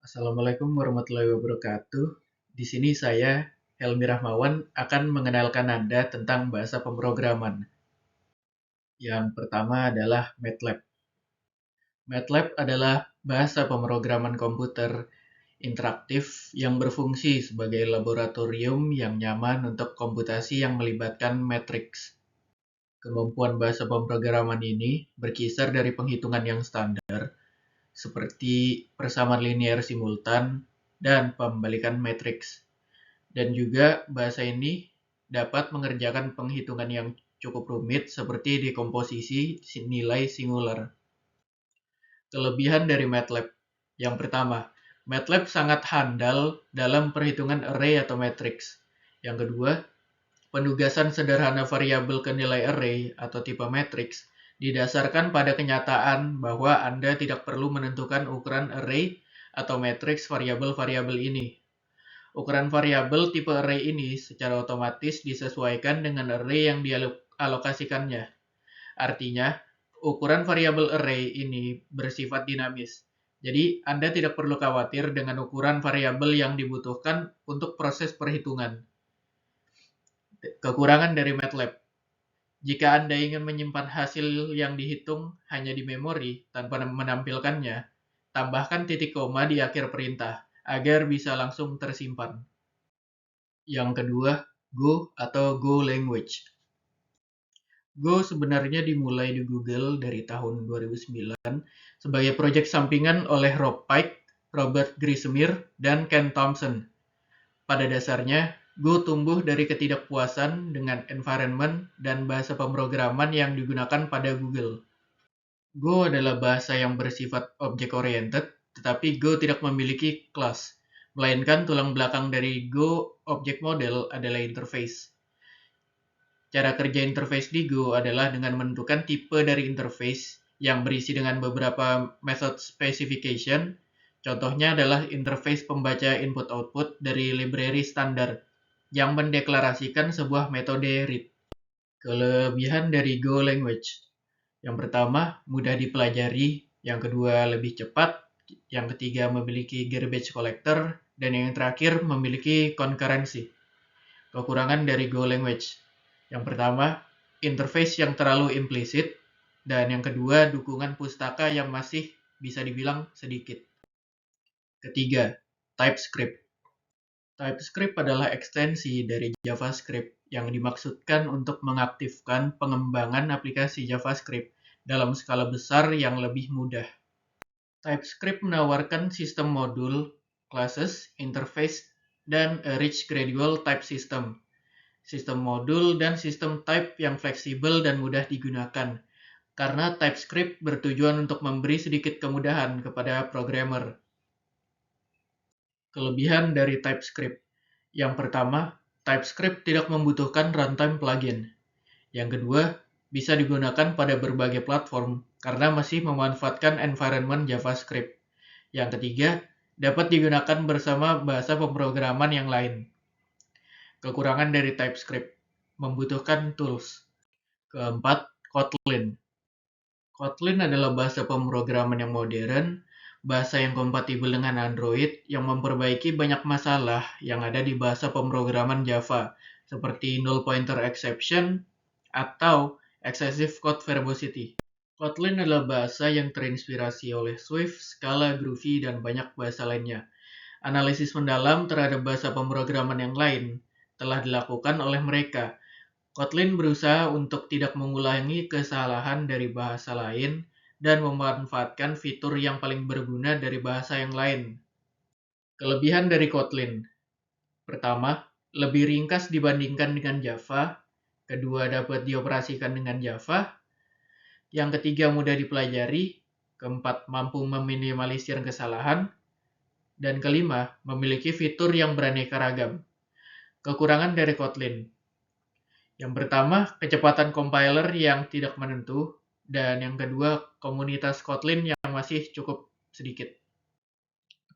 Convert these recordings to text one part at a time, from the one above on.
Assalamualaikum warahmatullahi wabarakatuh. Di sini saya, Helmi Rahmawan, akan mengenalkan Anda tentang bahasa pemrograman. Yang pertama adalah MATLAB. MATLAB adalah bahasa pemrograman komputer interaktif yang berfungsi sebagai laboratorium yang nyaman untuk komputasi yang melibatkan matriks. Kemampuan bahasa pemrograman ini berkisar dari penghitungan yang standar, seperti persamaan linear simultan dan pembalikan matriks. Dan juga bahasa ini dapat mengerjakan penghitungan yang cukup rumit seperti dekomposisi nilai singular. Kelebihan dari MATLAB. Yang pertama, MATLAB sangat handal dalam perhitungan array atau matriks. Yang kedua, penugasan sederhana variabel ke nilai array atau tipe matriks didasarkan pada kenyataan bahwa Anda tidak perlu menentukan ukuran array atau matriks variabel-variabel ini. Ukuran variabel tipe array ini secara otomatis disesuaikan dengan array yang dialokasikannya. Artinya, ukuran variabel array ini bersifat dinamis. Jadi, Anda tidak perlu khawatir dengan ukuran variabel yang dibutuhkan untuk proses perhitungan. Kekurangan dari MATLAB. Jika Anda ingin menyimpan hasil yang dihitung hanya di memori tanpa menampilkannya, tambahkan titik koma di akhir perintah agar bisa langsung tersimpan. Yang kedua, Go atau Go language. Go sebenarnya dimulai di Google dari tahun 2009 sebagai proyek sampingan oleh Rob Pike, Robert Griesemer, dan Ken Thompson. Pada dasarnya, Go tumbuh dari ketidakpuasan dengan environment dan bahasa pemrograman yang digunakan pada Google. Go adalah bahasa yang bersifat object-oriented, tetapi Go tidak memiliki kelas, melainkan tulang belakang dari Go Object Model adalah interface. Cara kerja interface di Go adalah dengan menentukan tipe dari interface yang berisi dengan beberapa method specification. Contohnya adalah interface pembaca input-output dari library standar yang mendeklarasikan sebuah metode read. Kelebihan dari Go language. Yang pertama, mudah dipelajari. Yang kedua, lebih cepat. Yang ketiga, memiliki garbage collector. Dan yang terakhir, memiliki concurrency. Kekurangan dari Go language. Yang pertama, interface yang terlalu implisit. Dan yang kedua, dukungan pustaka yang masih bisa dibilang sedikit. Ketiga, TypeScript. TypeScript adalah ekstensi dari JavaScript yang dimaksudkan untuk mengaktifkan pengembangan aplikasi JavaScript dalam skala besar yang lebih mudah. TypeScript menawarkan sistem modul, classes, interface, dan a rich gradual type system. Sistem modul dan sistem type yang fleksibel dan mudah digunakan, karena TypeScript bertujuan untuk memberi sedikit kemudahan kepada programmer. Kelebihan dari TypeScript. Yang pertama, TypeScript tidak membutuhkan runtime plugin. Yang kedua, bisa digunakan pada berbagai platform karena masih memanfaatkan environment JavaScript. Yang ketiga, dapat digunakan bersama bahasa pemrograman yang lain. Kekurangan dari TypeScript, membutuhkan tools. Keempat, Kotlin. Kotlin adalah bahasa pemrograman yang modern, bahasa yang kompatibel dengan Android yang memperbaiki banyak masalah yang ada di bahasa pemrograman Java, seperti null pointer exception atau excessive code verbosity. Kotlin adalah bahasa yang terinspirasi oleh Swift, Scala, Groovy, dan banyak bahasa lainnya. Analisis mendalam terhadap bahasa pemrograman yang lain telah dilakukan oleh mereka. Kotlin berusaha untuk tidak mengulangi kesalahan dari bahasa lain dan memanfaatkan fitur yang paling berguna dari bahasa yang lain. Kelebihan dari Kotlin. Pertama, lebih ringkas dibandingkan dengan Java. Kedua, dapat dioperasikan dengan Java. Yang ketiga, mudah dipelajari. Keempat, mampu meminimalisir kesalahan. Dan kelima, memiliki fitur yang beraneka ragam. Kekurangan dari Kotlin. Yang pertama, kecepatan compiler yang tidak menentu. Dan yang kedua, komunitas Kotlin yang masih cukup sedikit.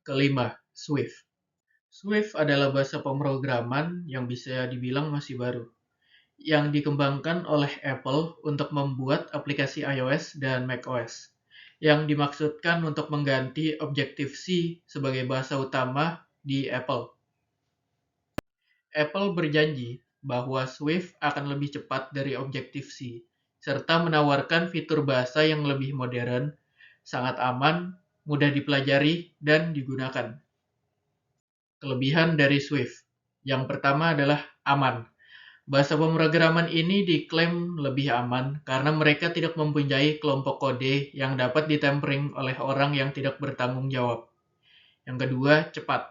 Kelima, Swift. Swift adalah bahasa pemrograman yang bisa dibilang masih baru, yang dikembangkan oleh Apple untuk membuat aplikasi iOS dan macOS. yang dimaksudkan untuk mengganti Objective-C sebagai bahasa utama di Apple. Apple berjanji bahwa Swift akan lebih cepat dari Objective-C, serta menawarkan fitur bahasa yang lebih modern, sangat aman, mudah dipelajari, dan digunakan. Kelebihan dari Swift. Yang pertama adalah aman. Bahasa pemrograman ini diklaim lebih aman karena mereka tidak mempunyai kelompok kode yang dapat ditempering oleh orang yang tidak bertanggung jawab. Yang kedua, cepat.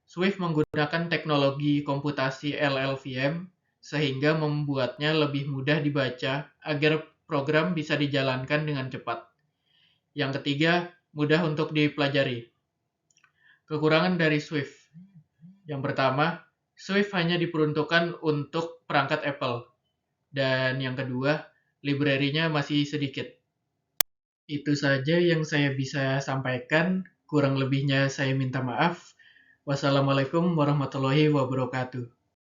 Swift menggunakan teknologi komputasi LLVM sehingga membuatnya lebih mudah dibaca agar program bisa dijalankan dengan cepat. Yang ketiga, mudah untuk dipelajari. Kekurangan dari Swift. Yang pertama, Swift hanya diperuntukkan untuk perangkat Apple. Dan yang kedua, library-nya masih sedikit. Itu saja yang saya bisa sampaikan. Kurang lebihnya saya minta maaf. Wassalamualaikum warahmatullahi wabarakatuh.